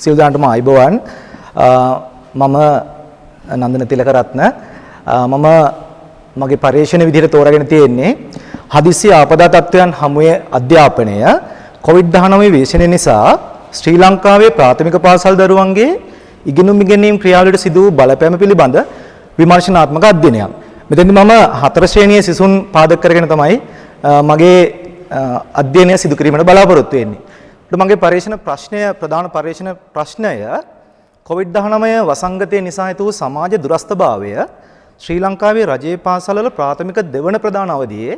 සියලු දෙනාටම ආයුබෝවන්. මම නන්දන තිලකරත්න. මම මගේ පරිශ්‍රණ විදිහට තෝරාගෙන තියෙන්නේ හදිසි ආපදා තත්ත්වයන් හමුවේ අධ්‍යාපනය COVID-19 ව්‍යසනය නිසා ශ්‍රී ලංකාවේ ප්‍රාථමික පාසල් දරුවන්ගේ ඉගෙනුම් ඉගෙනීම් ක්‍රියාවලියට සිදු වූ බලපෑම පිළිබඳ විමර්ශනාත්මක අධ්‍යයනයක්. මෙතෙන්දී මම 4 ශ්‍රේණියේ සිසුන් පාදක කරගෙන තමයි මගේ අධ්‍යයනය සිදු කිරීමට බලාපොරොත්තු වෙන්නේ. මගේ පරීක්ෂණ ප්‍රශ්නය ප්‍රධාන පරීක්ෂණ ප්‍රශ්නය COVID-19 වසංගතය නිසා හේතු වූ සමාජ දුරස්ථභාවය ශ්‍රී ලංකාවේ රජයේ පාසල්වල ප්‍රාථමික දෙවන ප්‍රධාන අවධියේ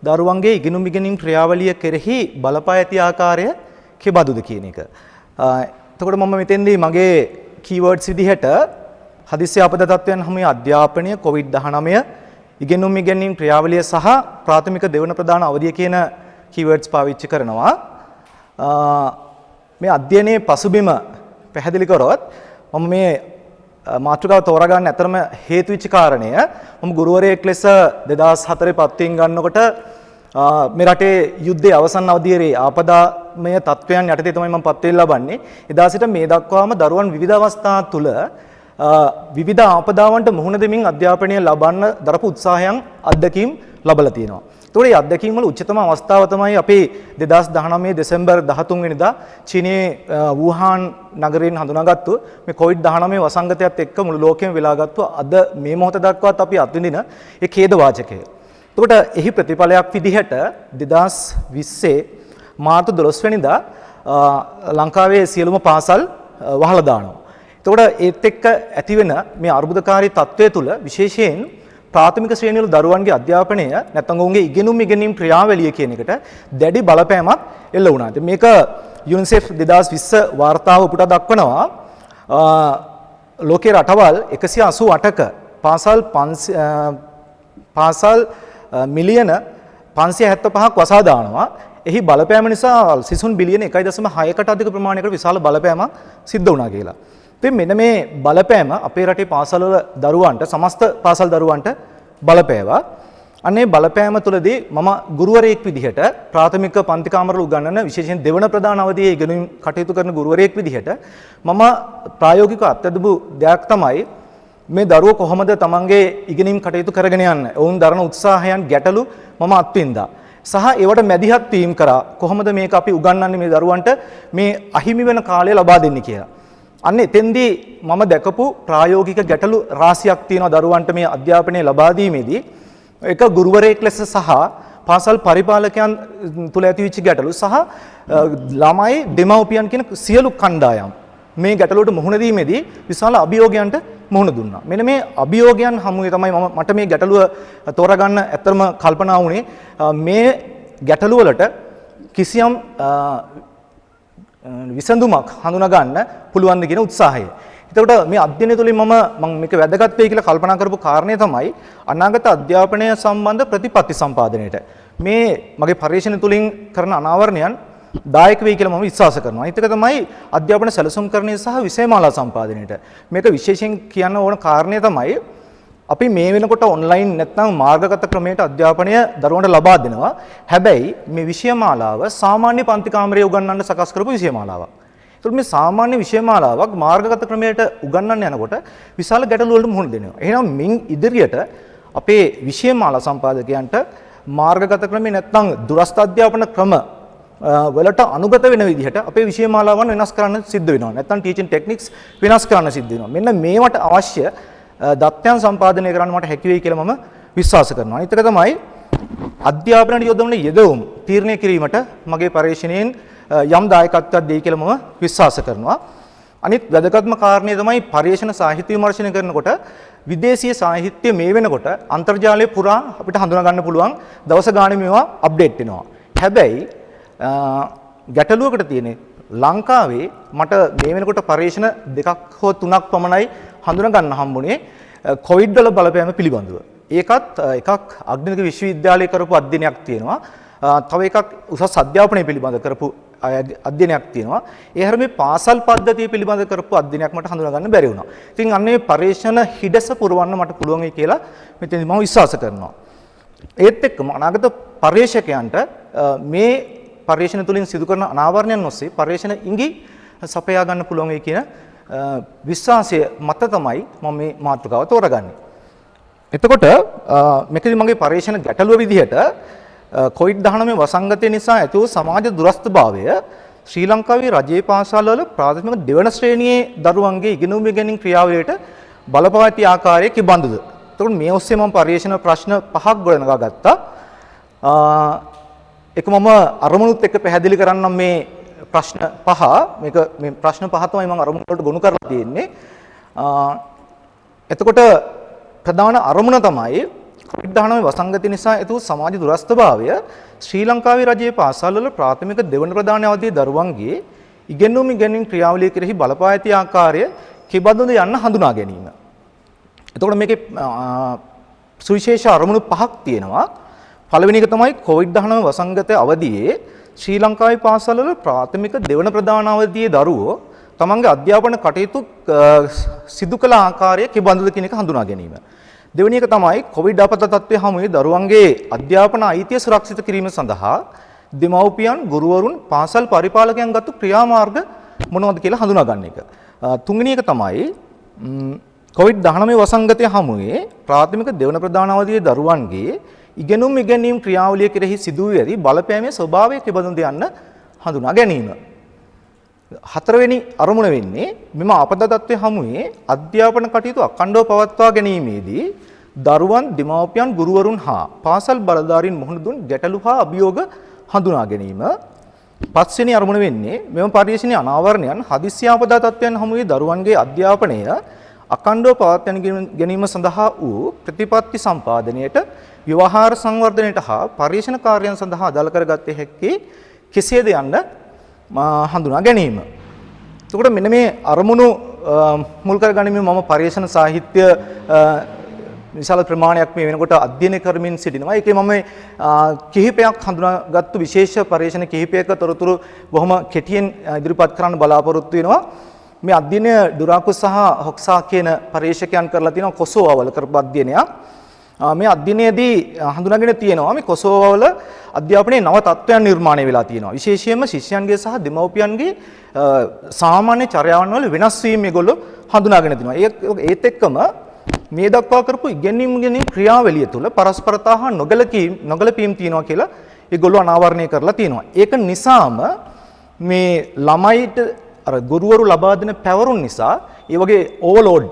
දරුවන්ගේ ඉගෙනුම් ඉගෙනීම් ක්‍රියාවලිය කෙරෙහි බලපා ඇති ආකාරය කෙබඳුද කියන එක. එතකොට මම මෙතෙන්දී මගේ කීවර්ඩ්ස් විදිහට හදිසි ආපදා තත්ත්වයන් හමුවේ අධ්‍යාපනය COVID-19 ඉගෙනුම් ඉගෙනීම් ක්‍රියාවලිය සහ ප්‍රාථමික දෙවන ප්‍රධාන අවධිය කියන කීවර්ඩ්ස් පාවිච්චි කරනවා. මේ අධ්‍යයනයේ පසුබිම පැහැදිලි කරොත් මම මේ මාතෘකාව තෝරා ගන්න ඇතරම හේතු වෙච්ච කාරණය මම ගුරුවරයෙක් ලෙස 2004 පත්වීම් ගන්නකොට මේ රටේ යුද්ධයේ අවසන් අවධියේ ආපදාමය තත්ත්වයන් යටතේ තමයි මම පත්වීම් ලබන්නේ. එදා සිට මේ දක්වාම දරුවන් විවිධ අවස්ථා තුල විවිධ ආපදාවන්ට මුහුණ දෙමින් අධ්‍යාපනය ලබන්න දරපු උත්සාහයන් අත්දැකීම් ලබලා තියෙනවා. ඒතකොට මේ අත්දැකීම් වල උච්චතම අවස්ථාව තමයි අපේ 2019 දෙසැම්බර් 13 වෙනිදා චීනයේ වුහාන් නගරයෙන් හඳුනාගත්තු මේ COVID-19 වසංගතයත් එක්ක මුළු ලෝකෙම වෙලාගත්තු අද මේ මොහොත දක්වාත් අපි අත්විඳින ඒ ඛේද වාචකය. එතකොට එහි ප්‍රතිඵලයක් විදිහට 2020 මාර්තු 12 වෙනිදා ලංකාවේ සියලුම පාසල් වහලා දානවා. එතකොට ඒත් එක්ක ඇතිවෙන මේ අර්බුදකාරී තත්ත්වය තුළ විශේෂයෙන් ප්‍රාථමික ශ්‍රේණිවල දරුවන්ගේ අධ්‍යාපනය නැත්නම් ඔවුන්ගේ ඉගෙනුම් ඉගෙනීම් ක්‍රියාවලිය කියන එකට දැඩි බලපෑමක් එල්ල වුණා. ඉතින් මේක UNICEF 2020 වාර්තාව උපුටා දක්වනවා ලෝකේ රටවල් 188ක පාසල් මිලියන 575ක් වසා දානවා. එහි බලපෑම නිසා සිසුන් බිලියන 1.6කට අධික ප්‍රමාණයකට විශාල බලපෑමක් සිද්ධ වුණා කියලා. ඉතින් මෙන්න මේ බලපෑම අපේ රටේ පාසල්වල දරුවන්ට සමස්ත පාසල් දරුවන්ට බලපෑවා. අනේ බලපෑම තුළදී මම ගුරුවරයෙක් විදිහට ප්‍රාථමික පන්ති කාමරවල උගන්වන විශේෂයෙන් දෙවන ප්‍රධාන අවධියේ ඉගෙනුම් කටයුතු කරන ගුරුවරයෙක් විදිහට මම ප්‍රායෝගිකව අත්දැකපු දෙයක් තමයි මේ දරුවෝ කොහොමද තමන්ගේ ඉගෙනීම් කටයුතු කරගෙන යන්නේ. ඔවුන් දරන උත්සාහයන් ගැටලු මම අත්විඳා. සහ ඒවට මැදිහත් වීම කරා කොහොමද මේක අපි උගන්වන්නේ මේ දරුවන්ට මේ අහිමි වෙන කාලය ලබා දෙන්නේ කියලා. අන්න එතෙන්දී මම දැකපු ප්‍රායෝගික ගැටලු රාශියක් තියෙනවා දරුවන්ට මේ අධ්‍යාපනය ලබා දීමේදී. ඒක ගුරුවරයෙක් ලෙස සහ පාසල් පරිපාලකයන් තුල ඇතිවෙච්ච ගැටලු සහ ළමයි දෙමව්පියන් කියන සියලු කණ්ඩායම් මේ ගැටලුවට මුහුණ දීමේදී විශාල අභියෝගයන්ට මුහුණ දුන්නා. මෙන්න මේ අභියෝගයන් හමුවේ තමයි මට මේ ගැටලුව තෝරාගන්න ඇත්තම කල්පනා වුණේ. මේ ගැටලු වලට කිසියම් විසඳුමක් හඳුනා ගන්න පුළුවන් ද කියන උත්සාහය. එතකොට මේ අධ්‍යයනය තුළින් මම මේක වැදගත් වෙයි කියලා කල්පනා කරපු කාරණේ තමයි අනාගත අධ්‍යාපනය සම්බන්ධ ප්‍රතිපත්ති සම්පාදනයේට මේ මගේ පරීක්ෂණ තුළින් කරන අනාවරණයන් දායක වෙයි කියලා මම විශ්වාස කරනවා. අනිත් එක තමයි අධ්‍යාපන සැලසුම්කරණය සහ විෂයමාලා සම්පාදනයේට. මේක විශේෂයෙන් කියන්න ඕන කාරණේ තමයි අපි මේ වෙනකොට ඔන්ලයින් නැත්නම් මාර්ගගත ක්‍රමයට අධ්‍යාපනය දරුවන්ට ලබා දෙනවා. හැබැයි මේ විෂයමාලාව සාමාන්‍ය පන්ති කාමරයේ උගන්වන්න සකස් කරපු විෂයමාලාවක්. ඒත් මේ සාමාන්‍ය විෂයමාලාවක් මාර්ගගත ක්‍රමයට උගන්වන්න යනකොට විශාල ගැටලු වලට මුහුණ දෙනවා. එහෙනම් මින් ඉදිරියට අපේ විෂයමාලා සම්පාදකයන්ට මාර්ගගත ක්‍රමේ නැත්නම් දුරස්ථ අධ්‍යාපන ක්‍රම වලට අනුගත වෙන විදිහට අපේ විෂයමාලාවන් වෙනස් කරන්න සිද්ධ වෙනවා. නැත්නම් ටීචින් ටෙක්නික්ස් වෙනස් කරන්න සිද්ධ වෙනවා. මෙන්න මේවට අවශ්‍ය දත්තයන් සම්පාදනය කරන්න මට හැකි වෙයි කියලා මම විශ්වාස කරනවා. අනිත් එක තමයි අධ්‍යාපනයට යොදවන යෙදවුම් තීරණය කිරීමට මගේ පරීක්ෂණයෙන් යම් දායකත්වයක් දෙයි කියලා මම විශ්වාස කරනවා. අනිත් වැදගත්ම කාරණය තමයි පරීක්ෂණ සාහිත්‍ය විමර්ශනය කරනකොට විදේශීය සාහිත්‍ය මේ වෙනකොට අන්තර්ජාලය පුරා අපිට හඳුනා ගන්න පුළුවන් දවස ගානේ මේවා අප්ඩේට් වෙනවා. හැබැයි ගැටලුවකට තියෙන්නේ ලංකාවේ මට මේ වෙනකොට පරීක්ෂණ දෙකක් හෝ තුනක් පමණයි හඳුනා ගන්න හම්බුනේ කොවිඩ් වල බලපෑම පිළිබඳව. ඒකත් එකක් අග්නික විශ්වවිද්‍යාලයේ කරපු අධ්‍යයනයක් තියෙනවා. තව එකක් උසස් අධ්‍යාපනය පිළිබඳ කරපු අධ්‍යයනයක් තියෙනවා. ඒ හැර මේ පාසල් පද්ධතිය පිළිබඳ කරපු අධ්‍යයනයක් මට හඳුනා ගන්න බැරි වුණා. ඉතින් අන්නේ පරීක්ෂණ හිඩස පුරවන්න මට පුළුවන් වෙයි කියලා මෙතනදී මම විශ්වාස කරනවා. ඒත් එක්කම අනාගත පර්යේෂකයන්ට මේ පර්යේෂණ තුලින් සිදු කරන අනාවරණයන් ඔස්සේ පර්යේෂණ ඉඟි සපයා ගන්න පුළුවන් වෙයි කියන විශ්වාසය මත තමයි මම මේ මාතෘකාව තෝරගන්නේ. එතකොට මේකදී මගේ පරීක්ෂණ ගැටලුව විදිහට COVID-19 වසංගතය නිසා ඇති වූ සමාජ දුරස්ථභාවය ශ්‍රී ලංකාවේ රජයේ පාසල්වල ප්‍රාථමික දෙවන ශ්‍රේණියේ දරුවන්ගේ ඉගෙනුම් ගැනීම ක්‍රියාවලියට බලපා ඇති ආකාරය කිබඳුද? එතකොට මේ ඔස්සේ මම පරීක්ෂණ ප්‍රශ්න 5ක් ගොඩනගා ගත්තා. ඒක මම අරමුණුත් එක්ක පැහැදිලි කරන්නම් මේ ප්‍රශ්න 5. මේ ප්‍රශ්න 5 තමයි මම අරමුණ වලට ගොනු කරලා තියෙන්නේ. එතකොට ප්‍රධාන අරමුණ තමයි COVID-19 වසංගතය නිසා ඇති වූ සමාජ දුරස්ථභාවය ශ්‍රී ලංකාවේ රජයේ පාසල්වල ප්‍රාථමික දෙවන ප්‍රධාන අවධියේ දරුවන්ගේ ඉගෙනුම් ක්‍රියාවලිය කෙරෙහි බලපා ඇති ආකාරය කිබඳුද යන්න හඳුනා ගැනීම. එතකොට මේකේ සුවිශේෂ අරමුණු 5ක් තියෙනවා. පළවෙනි එක තමයි COVID-19 වසංගතය අවධියේ ශ්‍රී ලංකාවේ පාසල්වල ප්‍රාථමික දෙවන ප්‍රධාන අවධියේ දරුවෝ තමන්ගේ අධ්‍යාපන කටයුතු සිදු කළ ආකාරය කිබඳුද කියන එක හඳුනා ගැනීම. දෙවෙනි එක තමයි COVID ආපත තත්ත්වයේ හැමුවේ දරුවන්ගේ අධ්‍යාපන අයිතිය සුරක්ෂිත කිරීම සඳහා දෙමව්පියන්, ගුරුවරුන්, පාසල් පරිපාලකයන් ගත්තු ක්‍රියාමාර්ග මොනවද කියලා හඳුනා ගන්න එක. තුන්වෙනි එක තමයි COVID-19 වසංගතය හැමුවේ ප්‍රාථමික දෙවන ප්‍රධාන අවධියේ දරුවන්ගේ ඉගෙනුම් ක්‍රියාවලිය කෙරෙහි සිදුවී ඇති බලපෑමේ ස්වභාවය කිබඳුද යන්න හඳුනා ගැනීම. හතරවෙනි අරමුණ වෙන්නේ මෙම ආපදා තත්ත්වයේ හැමුවේ අධ්‍යාපන කටයුතු අඛණ්ඩව පවත්වා ගැනීමේදී දරුවන්, දෙමාපියන්, ගුරුවරුන් හා පාසල් බලධාරීන් මුහුණ දුන් ගැටලු හා අභියෝග හඳුනා ගැනීම. පස්වෙනි අරමුණ වෙන්නේ මෙම පරිශ්‍රණීය අනාවරණයන් හදිසි ආපදා තත්ත්වයන් හැමුවේ දරුවන්ගේ අධ්‍යාපනය අඛණ්ඩව පවත්වා ගැනීම සඳහා වූ ප්‍රතිපත්ති සම්පාදනයට, ව්‍යවහාර සංවර්ධනයට හා පරීක්ෂණ කාර්යයන් සඳහා අදාළ කරගත හැකි කෙසේද යන්න හඳුනා ගැනීම. එතකොට මෙන්න මේ අරමුණු මුල් කරගනිමින් මම පරීක්ෂණ සාහිත්‍ය විශාල ප්‍රමාණයක් මේ වෙනකොට අධ්‍යයනය කරමින් සිටිනවා. ඒකේ මම කිහිපයක් හඳුනාගත්තු විශේෂ පරීක්ෂණ කිහිපයක තොරතුරු බොහොම කෙටියෙන් ඉදිරිපත් කරන්න බලාපොරොත්තු වෙනවා. මේ අධ්‍යයනය ඩුරාකු සහ හොක්සා කියන පරීක්ෂකයන් කරලා තියෙනවා කොසෝවෝවල කරපු අධ්‍යයනයක්. මේ අධ්‍යයනයේදී හඳුනාගෙන තියෙනවා මේ කොසෝවෝවල අධ්‍යාපනයේ නව තත්ත්වයන් නිර්මාණය වෙලා තියෙනවා. විශේෂයෙන්ම ශිෂ්‍යයන්ගේ සහ දෙමව්පියන්ගේ සාමාන්‍ය චර්යාවන් වල වෙනස් වීම මේගොල්ලෝ හඳුනාගෙන තිනවා. ඒත් එක්කම මේ දක්වා කරපු ඉගෙනීම් ක්‍රියාවලිය තුළ පරස්පරතා හා නොගැලපීම් තියෙනවා කියලා ඒගොල්ලෝ අනාවරණය කරලා තියෙනවා. ඒක නිසාම මේ ළමයිට අර ගුරුවරු ලබා දෙන පැවරුම් නිසා ඒ වගේ ඕවර්ලෝඩ්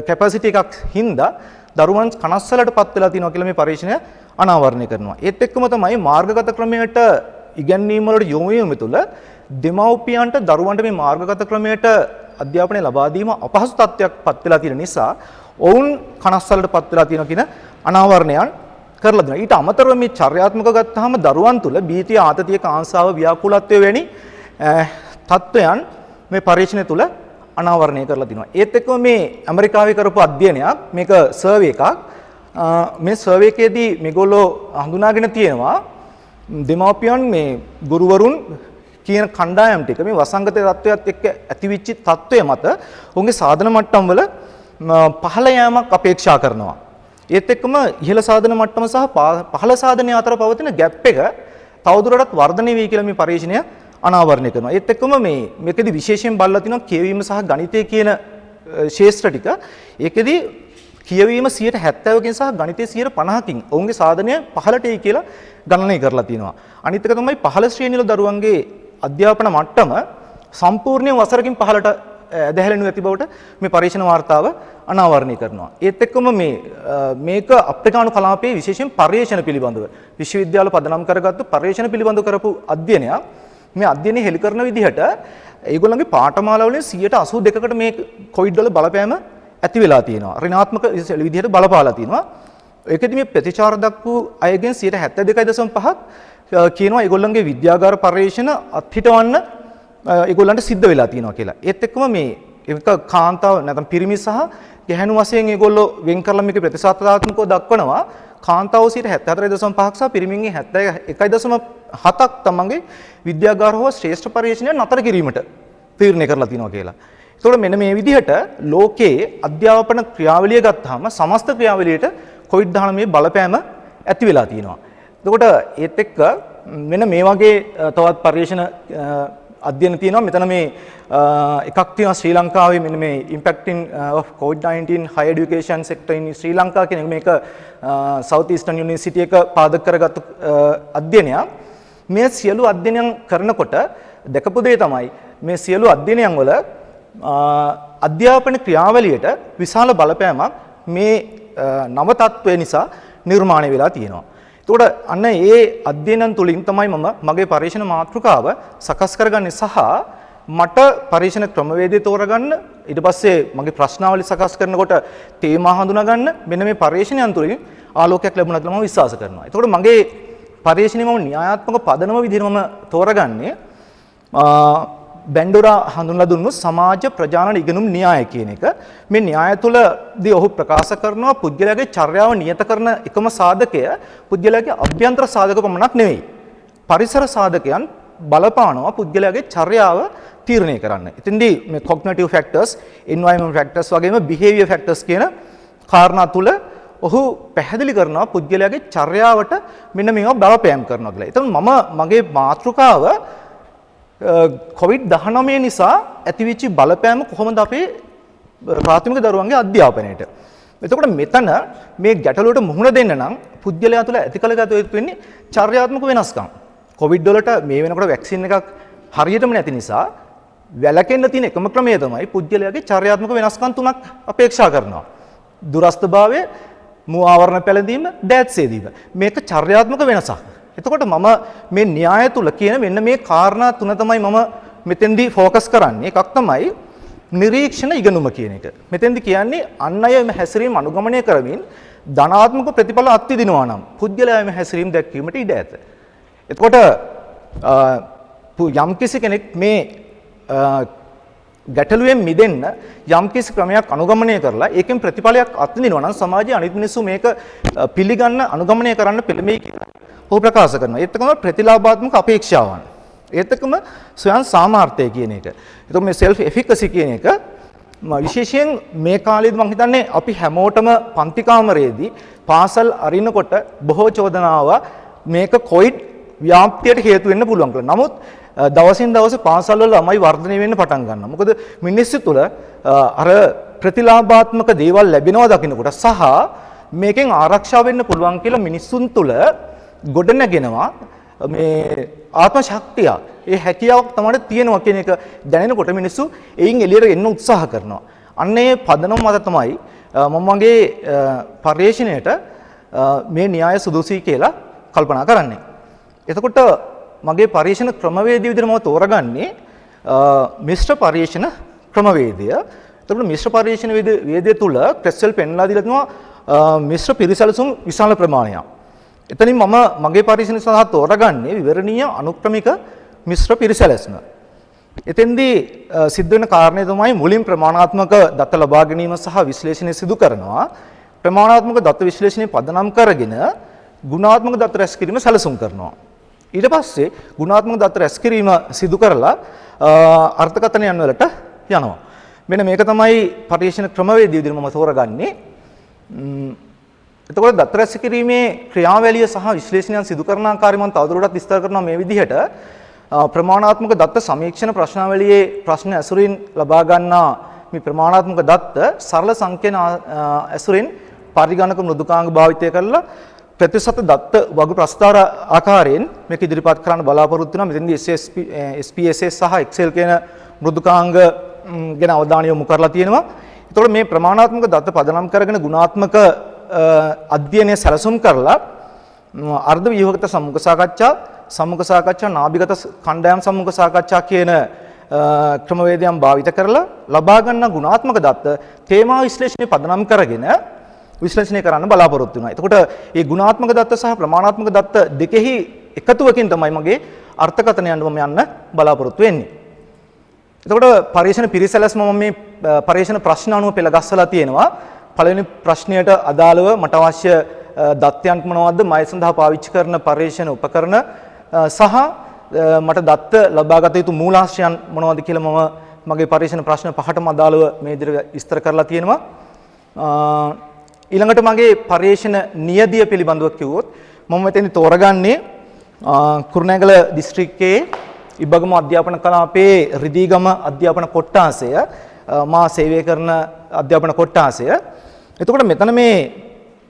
කැපැසිටි එකක් හින්දා දරුවන් කනස්සලටපත් වෙලා තියෙනවා කියලා මේ පරීක්ෂණය අනාවරණය කරනවා. ඒත් එක්කම තමයි මාර්ගගත ක්‍රමයට ඉගැන්වීම් වලට යොමු වීම තුළ දෙමව්පියන්ට දරුවන්ට මේ මාර්ගගත ක්‍රමයට අධ්‍යාපනය ලබා දීම අපහසු තත්ත්වයක්පත් වෙලා තියෙන නිසා ඔවුන් කනස්සලටපත් වෙලා තියෙනවා කියන අනාවරණයන් කරලා දෙනවා. ඊට අමතරව මේ චර්යාත්මක ගත්තාම දරුවන් තුළ භීතිය, ආතතිය, කාංසාව, ව්‍යාකූලත්වය වැනි තත්ත්වයන් මේ පරීක්ෂණය තුළ අනාවරණය කරලා තිනවා. ඒත් එක්කම මේ ඇමරිකාවේ කරපු අධ්‍යයනයක් මේක සර්වේ එකක්. මේ සර්වේ එකේදී මේගොල්ලෝ හඳුනාගෙන තියෙනවා දෙමාපියන් මේ ගුරුවරුන් කියන කණ්ඩායම් ටික මේ වසංගත තත්ත්වයක් එක්ක ඇතිවිච්ච තත්ත්වය මත ඔවුන්ගේ සාධන මට්ටම් වල පහළ යෑමක් අපේක්ෂා කරනවා. ඒත් එක්කම ඉහළ සාධන මට්ටම සහ පහළ සාධනය අතර පවතින ગેප් එක තවදුරටත් වර්ධනය වෙයි කියලා මේ පරීක්ෂණය අනාවරණය කරනවා. ඒත් එක්කම මේකෙදි විශේෂයෙන් බලලා තිනවා කියවීම සහ ගණිතය කියන ශාස්ත්‍ර ටික. ඒකෙදි කියවීම 70%කින් සහ ගණිතය 50%කින් ඔවුන්ගේ සාධනය පහළට එයි කියලා ගණනය කරලා තිනවා. අනිත් එක තමයි පහළ ශ්‍රේණිවල දරුවන්ගේ අධ්‍යාපන මට්ටම සම්පූර්ණයෙන් වසරකින් පහළට ඇදහැලෙනු ඇති බවට මේ පරීක්ෂණ වාර්තාව අනාවරණය කරනවා. ඒත් එක්කම මේක අප්‍රිකානු කලාපයේ විශේෂයෙන් පර්යේෂණ පිළිබඳව විශ්වවිද්‍යාල පදනම් කරගත්තු පර්යේෂණ පිළිබඳව කරපු අධ්‍යයනයක්. මේ අධ්‍යයනය හෙළි කරන විදිහට ඒගොල්ලන්ගේ පාඨමාලා වලින් 82%කට මේ කොවිඩ් වල බලපෑම ඇති වෙලා තියෙනවා. ඍණාත්මක විදිහට බලපාලා තියෙනවා. ඒකෙදි මේ ප්‍රතිචාර දක්වපු අයගෙන් 72.5ක් කියනවා ඒගොල්ලන්ගේ විද්‍යාගාර පර්යේෂණ අත්හිටවන්න ඒගොල්ලන්ට සිද්ධ වෙලා තියෙනවා කියලා. ඒත් එක්කම මේ එක කාන්තාව නැත්නම් පිරිමි සහ ගැහැණු වශයෙන් ඒගොල්ලෝ වෙන් කරලා මේක ප්‍රතිශතාත්මකව දක්වනවා. කාන්තාව 74.5ක් සහ පිරිමින්ගේ 71.7ක් තමන්ගේ විද්‍යාගාර හෝ ශ්‍රේෂ්ඨ පර්යේෂණය නතර කිරීමට තීරණය කරලා තියෙනවා කියලා. ඒතකොට මෙන්න මේ විදිහට ලෝකයේ අධ්‍යාපන ක්‍රියාවලිය ගත්තාම සමස්ත ක්‍රියාවලියට COVID-19 බලපෑම ඇති වෙලා තියෙනවා. එතකොට ඒත් එක්ක මෙන්න මේ වගේ තවත් පර්යේෂණ අධ්‍යයන තියෙනවා. මෙතන මේ එකක් තියෙනවා ශ්‍රී ලංකාවේ මෙන්න මේ impacting of COVID-19 higher education sector in Sri Lanka කියන මේක South Eastern University එක පාදක කරගත්තු අධ්‍යයනයක්. මේ සියලු අධ්‍යයනයන් කරනකොට දැකපු දේ තමයි මේ සියලු අධ්‍යයනයන් වල අධ්‍යාපන ක්‍රියාවලියට විශාල බලපෑමක් මේ නව තත්ත්වය නිසා නිර්මාණය වෙලා තියෙනවා. එතකොට අන්න ඒ අධ්‍යයනන් තුලින් තමයි මම මගේ පරීක්ෂණ මාතෘකාව සකස් කරගන්නේ සහ මට පරීක්ෂණ ක්‍රමවේදය තෝරගන්න ඊට පස්සේ මගේ ප්‍රශ්නාවලි සකස් කරනකොට තේමා හඳුනා ගන්න මෙන්න මේ පරීක්ෂණයන් තුලින් ආලෝකයක් ලැබුණා කියලා මම විශ්වාස කරනවා. එතකොට මගේ පරීක්ෂණය මම න්‍යායාත්මක පදනම විදිහට මම තෝරගන්නේ බැන්ඩෝරා හඳුන්ලා දුන්නු සමාජ ප්‍රජානන ඉගෙනුම් න්‍යාය කියන එක. මේ න්‍යාය තුළදී ඔහු ප්‍රකාශ කරනවා පුද්ගලයාගේ චර්යාව නියත කරන එකම සාධකය පුද්ගලයාගේ අභ්‍යන්තර සාධක පමණක් නෙවෙයි. පරිසර සාධකයන් බලපානවා පුද්ගලයාගේ චර්යාව තීරණය කරන්න. ඉතින්දී මේ cognitive factors, environment factors වගේම behavior factors කියන කාරණා තුල ඔහු පැහැදිලි කරනවා පුද්ගලයාගේ චර්යාවට මෙන්න මේවා බලපෑම් කරනවා කියලා. එතකොට මම මගේ මාතෘකාව COVID-19 නිසා ඇතිවෙච්ච බලපෑම කොහොමද අපේ ප්‍රාථමික දරුවන්ගේ අධ්‍යාපනයට. එතකොට මෙතන මේ ගැටලුවට මුහුණ දෙන්න නම් පුද්ගලයා තුළ ඇති කළගත යුතු වෙන්නේ චර්යාත්මක වෙනස්කම්. COVID වලට මේ වෙනකොට වැක්සින් එකක් හරියටම නැති නිසා වැළකෙන්න තියෙන එකම ක්‍රමය තමයි පුද්ගලයාගේ චර්යාත්මක වෙනස්කම් තුනක් අපේක්ෂා කරනවා. දුරස්ථභාවය, මු ආවරණ පැළඳීම, දෑත් සේදීම. මේක චර්යාත්මක වෙනසක්. එතකොට මම මේ න්‍යාය තුල කියන මෙන්න මේ කාරණා තුන තමයි මම මෙතෙන්දී ફોකස් කරන්නේ. එකක් තමයි නිරීක්ෂණ ඉගෙනුම කියන එක. මෙතෙන්දී කියන්නේ අන් අය මේ හැසිරීම අනුගමනය කරමින් ධනාත්මක ප්‍රතිඵල අත්විඳිනවා නම් පුද්ගලයා මේ හැසිරීම දැක්වීමට ඉඩ ඇත. එතකොට යම්කිසි කෙනෙක් මේ ගැටලුවෙන් මිදෙන්න යම්කිසි ක්‍රමයක් අනුගමනය කරලා ඒකෙන් ප්‍රතිඵලයක් අත්විඳිනවා නම් සමාජයේ අනිත් මිනිස්සු මේක පිළිගන්න අනුගමනය කරන්න පෙළඹෙයි කියලා ඔහු ප්‍රකාශ කරනවා. ඒත් එක්කම ප්‍රතිලාභාත්මක අපේක්ෂාවන්. ඒත් එක්කම ස්වයං සාමාර්ථය කියන එක. එතකොට මේ self efficacy කියන එක විශේෂයෙන් මේ කාලේදී මම හිතන්නේ අපි හැමෝටම පන්ති කාමරයේදී පාසල් අරිනකොට බොහෝ චෝදනාව මේක කොවිඩ් ව්‍යාප්තියට හේතු වෙන්න පුළුවන් කියලා. නමුත් දවසින් දවස පාසල් වල ළමයි වර්ධනය වෙන්න පටන් ගන්නවා. මොකද මිනිස්සු තුළ අර ප්‍රතිලාභාත්මක දේවල් ලැබෙනවා දකින්නකොට සහ මේකෙන් ආරක්ෂා වෙන්න පුළුවන් කියලා මිනිස්සුන් තුළ ගොඩනගෙනවා මේ ආත්ම ශක්තිය. ඒ හැකියාවක් තමයි තියෙනවා කියන එක දැනෙනකොට මිනිස්සු එයින් එළියට එන්න උත්සාහ කරනවා. අන්න ඒ පදනම මත තමයි මම මගේ පරිශ්‍රණයට මේ න්‍යාය සුදුසුයි කියලා කල්පනා කරන්නේ. එතකොට මගේ පරීක්ෂණ ක්‍රමවේදය විදිහට මම තෝරගන්නේ මිශ්‍ර පරීක්ෂණ ක්‍රමවේදය. එතකොට මිශ්‍ර පරීක්ෂණ වේදය තුල ක්‍රෙස්වెల్ පෙන්ලා දීලා තියෙනවා මිශ්‍ර පිරිසැලසුම් විශාල ප්‍රමාණයක්. එතනින් මම මගේ පරීක්ෂණ සඳහා තෝරගන්නේ විවරණීය අනුක්‍රමික මිශ්‍ර පිරිසැලැස්ම. එතෙන්දී සිද්ධ වෙන කාරණය තමයි මුලින් ප්‍රමාණාත්මක දත්ත ලබා ගැනීම සහ විශ්ලේෂණය සිදු කරනවා. ප්‍රමාණාත්මක දත්ත විශ්ලේෂණය පදනම් කරගෙන ගුණාත්මක දත්ත රැස් කිරීම සැලසුම් කරනවා. ඊට පස්සේ ගුණාත්මක දත්ත රැස් කිරීම සිදු කරලා අර්ථකථනයන් වලට යනවා. මෙන්න මේක තමයි පරීක්ෂණ ක්‍රමවේදය විදිහට මම තෝරගන්නේ. එතකොට දත්ත රැස් කිරීමේ ක්‍රියාවලිය සහ විශ්ලේෂණයන් සිදු කරන ආකාරය මම තවදුරටත් විස්තර කරනවා මේ විදිහට. ප්‍රමාණාත්මක දත්ත සමීක්ෂණ ප්‍රශ්නාවලියේ ප්‍රශ්න ඇසුරින් ලබා ගන්නා මේ ප්‍රමාණාත්මක දත්ත සරල සංඛ්‍යාන ඇසුරින් පරිගණක මෘදුකාංග භාවිතය කරලා ප්‍රතිශත දත්ත වගු ප්‍රස්තාර ආකාරයෙන් මේක ඉදිරිපත් කරන්න බලාපොරොත්තු වෙනවා. මෙතනදී SPSS සහ Excel කියන මෘදුකාංග ගැන අවධානය යොමු කරලා තියෙනවා. ඒතකොට මේ ප්‍රමාණාත්මක දත්ත පදනම් කරගෙන ගුණාත්මක අධ්‍යයනය සැලසුම් කරලා අර්ධ ව්‍යුහගත සම්මුඛ සාකච්ඡා නාභිගත කණ්ඩායම් සම්මුඛ සාකච්ඡා කියන ක්‍රමවේදයන් භාවිත කරලා ලබා ගන්න ගුණාත්මක දත්ත තේමා විශ්ලේෂණය පදනම් කරගෙන විශ්ලේෂණය කරන්න බලාපොරොත්තු වෙනවා. එතකොට මේ ගුණාත්මක දත්ත සහ ප්‍රමාණාත්මක දත්ත දෙකෙහි එකතුවකින් තමයි මගේ අර්ථකථනයන් මම යන්න බලාපොරොත්තු වෙන්නේ. එතකොට පරීක්ෂණ පිරිසැලැස්ම මම මේ පරීක්ෂණ ප්‍රශ්න අනුව පෙළ ගස්සලා තියෙනවා. පළවෙනි ප්‍රශ්නයට අදාළව මට අවශ්‍ය දත්තයන් මොනවද, මය සඳහා පාවිච්චි කරන පරීක්ෂණ උපකරණ සහ මට දත්ත ලබාගත යුතු මූලාශ්‍රයන් මොනවද කියලා මම මගේ පරීක්ෂණ ප්‍රශ්න පහටම අදාළව මේ විදිහට විස්තර කරලා තියෙනවා. ඊළඟට මගේ පරීක්ෂණ නියදිය පිළිබඳව කිව්වොත් මම මෙතෙන් තෝරගන්නේ කුරුණෑගල දිස්ත්‍රික්කයේ ඉබ්බගම අධ්‍යාපන කලාපයේ රිදීගම අධ්‍යාපන කොට්ටාසය මා සේවය කරන අධ්‍යාපන කොට්ටාසය. එතකොට මෙතන මේ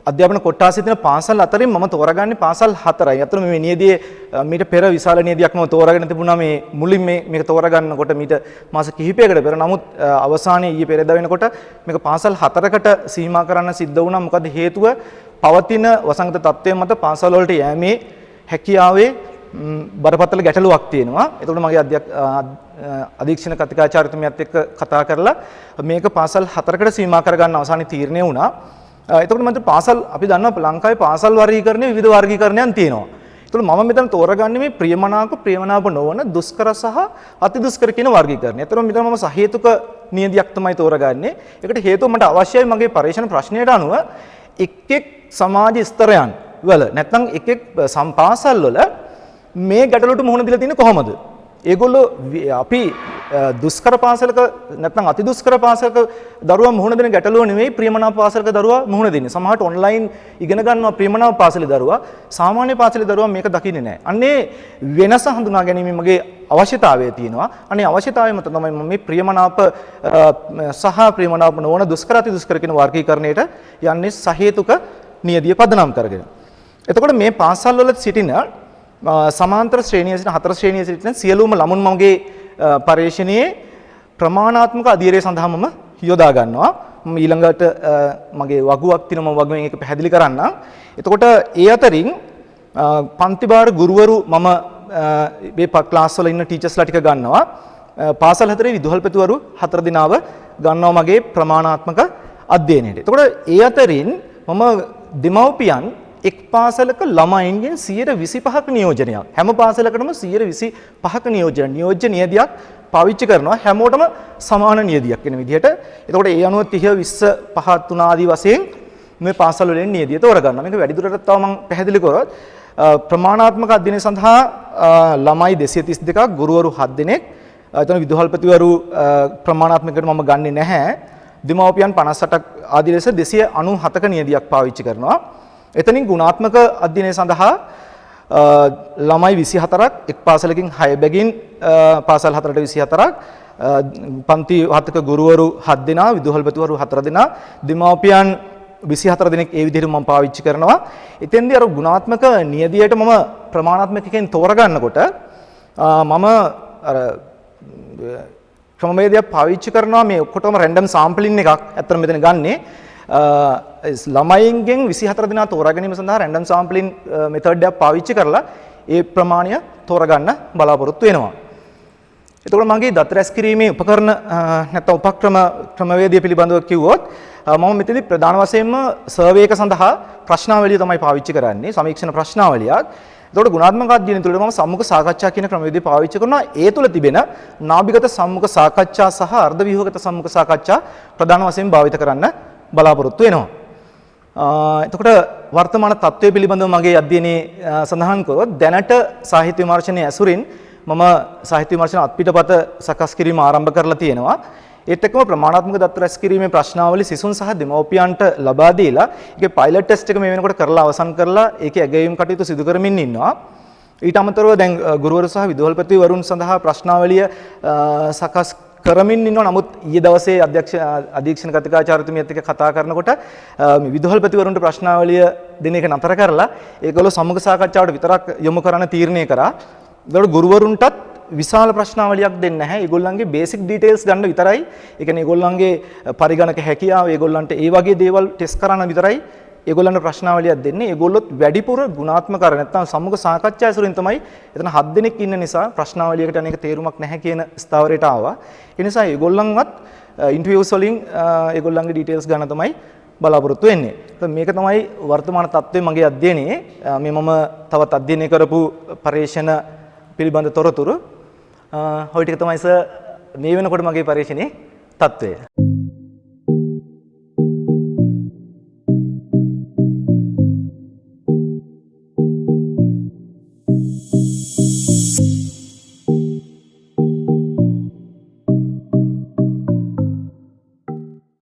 අධ්‍යාපන කොට්ටාසයේ තියෙන පාසල් අතරින් මම තෝරගන්නේ පාසල් 4යි. අතන මේ නියදියේ මීට පෙර විශාල නියදියක් මම තෝරාගෙන තිබුණා මේ මුලින් මේක තෝරගන්නකොට මීට මාස කිහිපයකට පෙර. නමුත් අවසානයේ ඊයේ පෙරේද වෙනකොට මේක පාසල් 4කට සීමා කරන්න සිද්ධ වුණා. මොකද හේතුව පවතින වසංගත තත්ත්වයෙන් මත පාසල් වලට යෑමේ හැකියාවේ බරපතල ගැටලුවක් තියෙනවා. ඒතකොට මගේ අධීක්ෂණ කතිකාචාර්යතුමියත් එක්ක කතා කරලා මේක පාසල් 4කට සීමා කරගන්න අවසානයේ තීරණය වුණා. එතකොට මම පාසල් අපි දන්නවා ලංකාවේ පාසල් වර්ගීකරණය විවිධ වර්ගීකරණයන් තියෙනවා. එතකොට මම මෙතන තෝරගන්නේ මේ ප්‍රියමනාප නොවන දුෂ්කර සහ අති දුෂ්කර කියන වර්ගීකරණය. එතකොට මෙතන මම සහේතුක නියදියක් තමයි තෝරගන්නේ. ඒකට හේතුව මට අවශ්‍යයි මගේ පරීක්ෂණ ප්‍රශ්නයට අනුව එක් සමාජ ස්තරයන් වල නැත්නම් එක් සම්පාසල් වල මේ ගැටලුවට මුහුණ දීලා තියෙන්නේ කොහොමද? ඒගොල්ලෝ අපි දුෂ්කර පාසලක නැත්නම් අති දුෂ්කර පාසලක දරුවා මුහුණ දෙන ගැටලුව නෙවෙයි ප්‍රියමනාප පාසලක දරුවා මුහුණ දෙන්නේ. සමහරට ඔන්ලයින් ඉගෙන ගන්නවා ප්‍රියමනාප පාසලේ දරුවා, සාමාන්‍ය පාසලේ දරුවා මේක දකින්නේ නැහැ. අන්නේ වෙනස හඳුනා ගැනීම මගේ අවශ්‍යතාවය තියෙනවා. අනේ අවශ්‍යතාවය මත තමයි මම මේ ප්‍රියමනාප සහ ප්‍රියමනාප නොවන දුෂ්කර අති දුෂ්කර කියන වර්ගීකරණයට යන්නේ සහේතුක නියදිය පදනම් කරගෙන. එතකොට මේ පාසල් වල සිටින සමාන්තර ශ්‍රේණියේ සිටින 4 ශ්‍රේණියේ සිටින සියලුම ළමුන් මගේ පරීක්ෂණයේ ප්‍රමාණාත්මක අධීරය සඳහා මම යොදා ගන්නවා. මම ඊළඟට මගේ වගුවක් තියෙනවා මම වගුවෙන් ඒක පැහැදිලි කරන්නම්. එතකොට ඒ අතරින් පන්ති භාර ගුරුවරු මම මේ ක්ලාස් වල ඉන්න ටීචර්ස්ලා ටික ගන්නවා. පාසල් 4 විදුහල්පතිවරු 4 දිනාව ගන්නවා මගේ ප්‍රමාණාත්මක අධ්‍යයනයට. එතකොට ඒ අතරින් මම දෙමව්පියන් එක් පාසලක ළමයින්ගෙන් 125ක නියෝජනයක් හැම පාසලකටම 125ක නියෝජ්‍ය නියදියක් පාවිච්චි කරනවා හැමෝටම සමාන නියදියක් වෙන විදිහට. එතකොට ඒ අනුව 30 20 5 3 ආදී වශයෙන් මේ පාසල් වලින් නියදිය තෝරගන්නවා. මේක වැඩිදුරටත් තව මම පැහැදිලි කරොත් ප්‍රමාණාත්මක අධ්‍යයනය සඳහා ළමයි 232ක් ගුරුවරු 7 දෙනෙක්. එතන විදුහල්පතිවරු ප්‍රමාණාත්මකකට මම ගන්නෙ නැහැ. දෙමව්පියන් 58ක් ආදී ලෙස 297ක නියදියක් පාවිච්චි කරනවා. එතනින් ගුණාත්මක අධ්‍යයනය සඳහා ළමයි 24ක් එක් පාසලකින් 6 බැගින් පාසල් 4ට 24ක් පන්ති 7ක ගුරුවරු 7 දෙනා විදුහල්පතිවරු 4 දෙනා දෙමව්පියන් 24 දෙනෙක් ඒ විදිහට මම පාවිච්චි කරනවා. එතෙන්දී අර ගුණාත්මක නියදියට මම ප්‍රමාණාත්මකයෙන් තෝරගන්නකොට මම අර ක්‍රමවේදයක් පාවිච්චි කරනවා මේ ඔක්කොටම රැන්ඩම් සාම්පලින් එකක් අතන මෙතන ගන්නේ ළමයින්ගෙන් 24 දෙනා තෝරා ගැනීම සඳහා රැන්ඩම් සාම්පලින් මෙතඩ් එකක් පාවිච්චි කරලා ඒ ප්‍රමාණය තෝරගන්න බලාපොරොත්තු වෙනවා. එතකොට මගේ දත් රැස් කිරීමේ උපකරණ නැත්නම් උපක්‍රම ක්‍රමවේදය පිළිබඳව කිව්වොත් මම මෙතනදී ප්‍රධාන වශයෙන්ම සර්වේ එක සඳහා ප්‍රශ්නාවලිය තමයි පාවිච්චි කරන්නේ සමීක්ෂණ ප්‍රශ්නාවලියක්. එතකොට ගුණාත්මක අධ්‍යයනය තුළ මම සම්මුඛ සාකච්ඡා කියන ක්‍රමවේදය පාවිච්චි කරනවා. ඒ තුළ තිබෙන නාභිගත සම්මුඛ සාකච්ඡා සහ අර්ධ ව්‍යුහගත සම්මුඛ සාකච්ඡා ප්‍රධාන වශයෙන් භාවිත කරන්න බලාපොරොත්තු වෙනවා. එතකොට වර්තමාන තත්ත්වය පිළිබඳව මගේ අධ්‍යයනයේ සඳහන් කරොත් දැනට සාහිත්‍ය විමර්ශනයේ ඇසුරින් මම සාහිත්‍ය විමර්ශන අත්පිටපත සකස් කිරීම ආරම්භ කරලා තියෙනවා. ඒත් එක්කම ප්‍රමාණාත්මක දත්ත රැස් කිරීමේ ප්‍රශ්නාවලි සිසුන් සහ දෙමව්පියන්ට ලබා දීලා ඒකේ පයිලට් ටෙස්ට් එක මේ වෙනකොට කරලා අවසන් කරලා ඒකේ ඇගයීම් කටයුතු සිදු කරමින් ඉන්නවා. ඊට අමතරව දැන් ගුරුවරු සහ විදුහල්පතිවරුන් සඳහා ප්‍රශ්නාවලිය සකස් කරමින් ඉන්නවා. නමුත් ඊයේ දවසේ අධීක්ෂණ කතිකාචාර්යතුමියත් එක්ක කතා කරනකොට මේ විදුහල්පතිවරුන්ට ප්‍රශ්නාවලිය දෙන එක නතර කරලා ඒගොල්ලෝ සම්මුඛ සාකච්ඡාවට විතරක් යොමු කරන්න තීරණය කරා. ඒකට ගුරුවරුන්ටත් විශාල ප්‍රශ්නාවලියක් දෙන්නේ නැහැ. ඒගොල්ලන්ගේ බේසික් ඩීටේල්ස් ගන්න විතරයි. ඒ කියන්නේ ඒගොල්ලන්ගේ පරිගණක හැකියාව ඒගොල්ලන්ට ඒ වගේ දේවල් ටෙස්ට් කරන්න විතරයි ඒගොල්ලන්ට ප්‍රශ්නාවලියක් දෙන්නේ. ඒගොල්ලොත් වැඩිපුර ගුණාත්මක කර නැත්නම් සම්මුඛ සාකච්ඡා ඇසුරින් තමයි එතන 7 දෙනෙක් ඉන්න නිසා ප්‍රශ්නාවලියකට අනේක තේරුමක් නැහැ කියන ස්ථාවරයට ආවා. ඒ නිසා ඒගොල්ලන්වත් ඉන්ටර්වියුස් වලින් ඒගොල්ලන්ගේ ඩීටේල්ස් ගන්න තමයි බලාපොරොත්තු වෙන්නේ. මේක තමයි වර්තමාන තත්ත්වය මගේ අධ්‍යයනයේ. මේ මම තවත් අධ්‍යයනය කරපු පරීක්ෂණ පිළිබඳ තොරතුරු. ඔය ටික තමයි සර් මේ වෙනකොට මගේ පරීක්ෂණයේ තත්ත්වය.